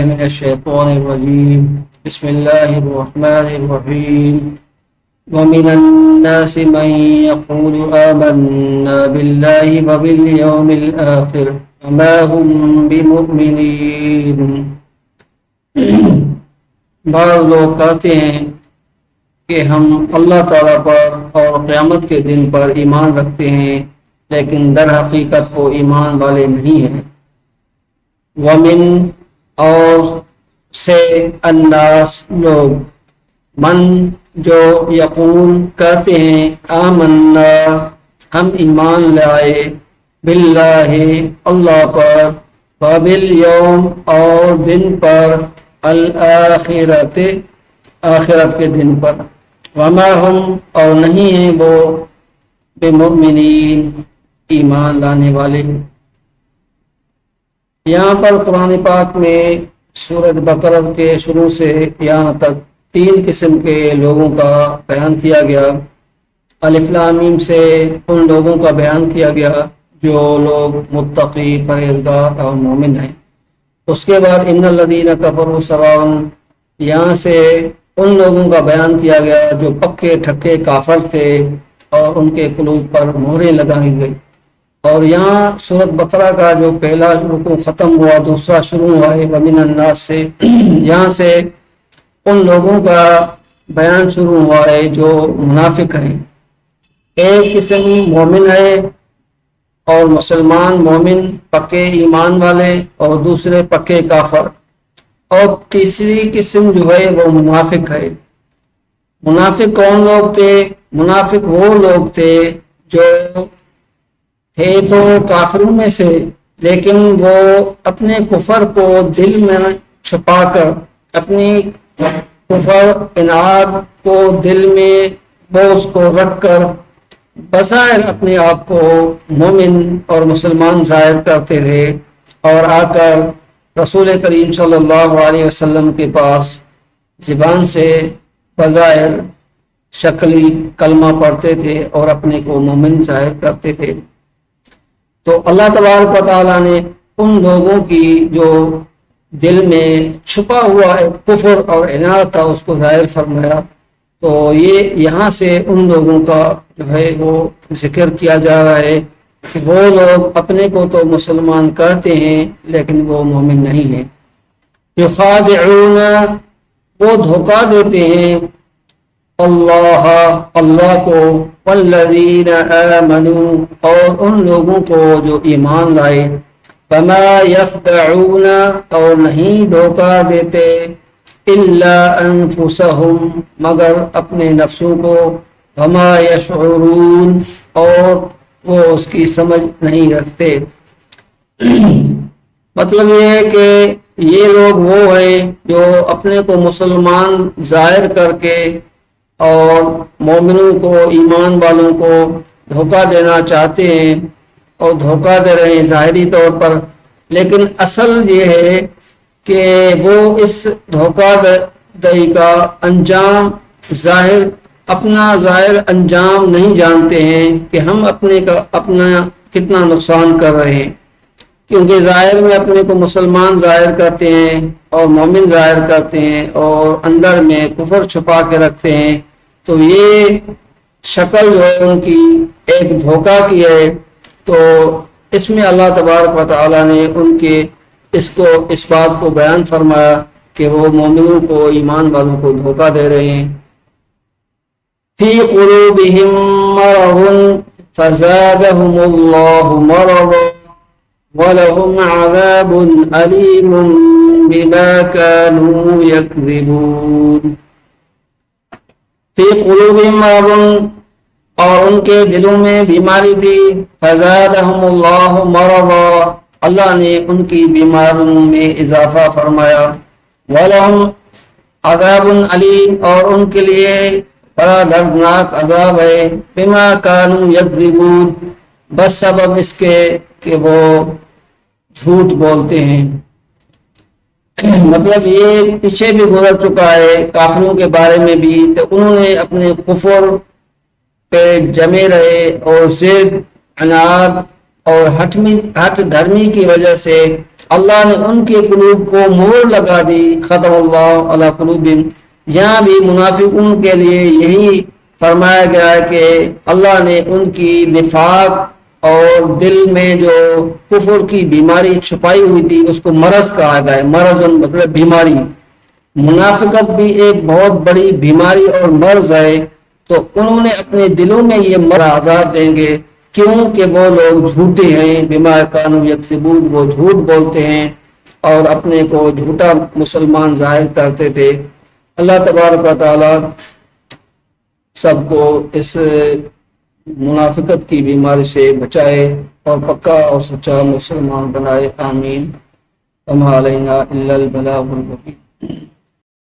من الشيطان الرجيم بسم الله الرحمن الرحيم ومن الناس من يقول آمنا بالله وباليوم الآخر وما هم بمؤمنين۔ بعض لوگ کہتے ہیں کہ ہم اللہ تعالیٰ پر اور قیامت کے دن پر ایمان رکھتے ہیں، لیکن در حقیقت وہ ایمان والے نہیں ہیں۔ ومن اور سے الناس لوگ، من جو یقول کہتے ہیں آمنا ہم ایمان لائے، باللہ اللہ پر، وبالیوم اور دن پر، الآخرت آخرت کے دن پر، وما ہم اور نہیں ہیں وہ بمؤمنین ایمان لانے والے۔ یہاں پر قرآن پاک میں سورۃ بقرہ کے شروع سے یہاں تک 3 قسم کے لوگوں کا بیان کیا گیا۔ الف لام میم سے ان لوگوں کا بیان کیا گیا جو لوگ متقی، پرہیزگار اور مومن ہیں۔ اس کے بعد ان الذین کفروا سواء، یہاں سے ان لوگوں کا بیان کیا گیا جو پکے ٹھکے کافر تھے اور ان کے قلوب پر مہریں لگائی گئی۔ اور یہاں سورۃ بقرہ کا جو پہلا رکوع ختم ہوا، دوسرا شروع ہوا ہے ومن الناس سے، یہاں سے ان لوگوں کا بیان شروع ہوا ہے جو منافق ہیں۔ ایک قسم مومن ہے اور مسلمان مومن پکے ایمان والے، اور دوسرے پکے کافر، اور تیسری قسم جو ہے وہ منافق ہے۔ منافق کون لوگ تھے؟ منافق وہ لوگ تھے جو تھے تو کافروں میں سے، لیکن وہ اپنے کفر کو دل میں چھپا کر، اپنی کفر اناد کو دل میں بوجھ کو رکھ کر بظاہر اپنے آپ کو مومن اور مسلمان ظاہر کرتے تھے، اور آ کر رسول کریم صلی اللہ علیہ وسلم کے پاس زبان سے بظاہر شکلی کلمہ پڑھتے تھے اور اپنے کو مومن ظاہر کرتے تھے۔ تو اللہ تبارک و تعالیٰ نے ان لوگوں کی جو دل میں چھپا ہوا کفر اور عناد تھا اس کو ظاہر فرمایا۔ تو یہ یہاں سے ان لوگوں کا جو ہے وہ ذکر کیا جا رہا ہے کہ وہ لوگ اپنے کو تو مسلمان کہتے ہیں لیکن وہ مومن نہیں ہیں۔ یخادعون، وہ دھوکہ دیتے ہیں اللہ کو، والذین آمنوا اور ان لوگوں کو جو ایمان لائے، وما یخدعون اور نہیں دھوکہ دیتے، الا انفسہم مگر اپنے نفسوں کو، وما یشعرون اور وہ اس کی سمجھ نہیں رکھتے۔ مطلب یہ ہے کہ یہ لوگ وہ ہیں جو اپنے کو مسلمان ظاہر کر کے اور مومنوں کو، ایمان والوں کو دھوکہ دینا چاہتے ہیں اور دھوکہ دے رہے ہیں ظاہری طور پر، لیکن اصل یہ ہے کہ وہ اس دھوکہ دہی کا انجام اپنا ظاہر انجام نہیں جانتے ہیں کہ ہم اپنا کتنا نقصان کر رہے ہیں، کیونکہ ظاہر میں اپنے کو مسلمان ظاہر کرتے ہیں اور مومن ظاہر کرتے ہیں اور اندر میں کفر چھپا کے رکھتے ہیں۔ تو یہ شکل جو ہے ان کی ایک دھوکہ کی ہے۔ تو اس میں اللہ تبارک و تعالیٰ نے ان کے اس بات کو بیان فرمایا کہ وہ مومنوں کو، ایمان والوں کو دھوکہ دے رہے ہیں۔ فی قلوبہم مرض فزادہم اللہ مرضا وَلَهُمْ عَذَابٌ أَلِيمٌ بِمَا كَانُوا يَكْذِبُونَ۔ فی قلوبہم مرض، اور ان کے دلوں میں بیماری تھی، فزادہم اللہ مرضا، اللہ نے ان کی بیماریوں میں اضافہ فرمایا، وَلَهُمْ عَذَابٌ أَلِيمٌ اور ان کے لیے بڑا دردناک عذاب ہے، بِمَا كَانُوا يَكْذِبُونَ بس سبب اس کے کہ وہ جھوٹ بولتے ہیں۔ مطلب یہ پیچھے بھی گزر چکا ہے کافروں کے بارے میں بھی، تو انہوں نے اپنے کفر پہ جمے رہے اور ضد، عناد اور ہٹ دھرمی کی وجہ سے اللہ نے ان کے قلوب کو مہر لگا دی، ختم اللہ علی قلوبہم۔ یہاں بھی منافقوں کے لیے یہی فرمایا گیا ہے کہ اللہ نے ان کی نفاق اور دل میں جو کفر کی بیماری چھپائی ہوئی تھی اس کو مرض کہا گیا ہے۔ مرض مطلب بیماری، منافقت بھی ایک بہت بڑی بیماری اور مرض ہے، تو انہوں نے اپنے دلوں میں یہ مرض آزاد دیں گے کیونکہ وہ لوگ جھوٹے ہیں، بما کانوا یکسبون، وہ جھوٹ بولتے ہیں اور اپنے کو جھوٹا مسلمان ظاہر کرتے تھے۔ اللہ تبارک و تعالی سب کو اس منافقت کی بیماری سے بچائے اور پکا اور سچا مسلمان بنائے، آمین۔ وما علینا الا البلاغ المبین۔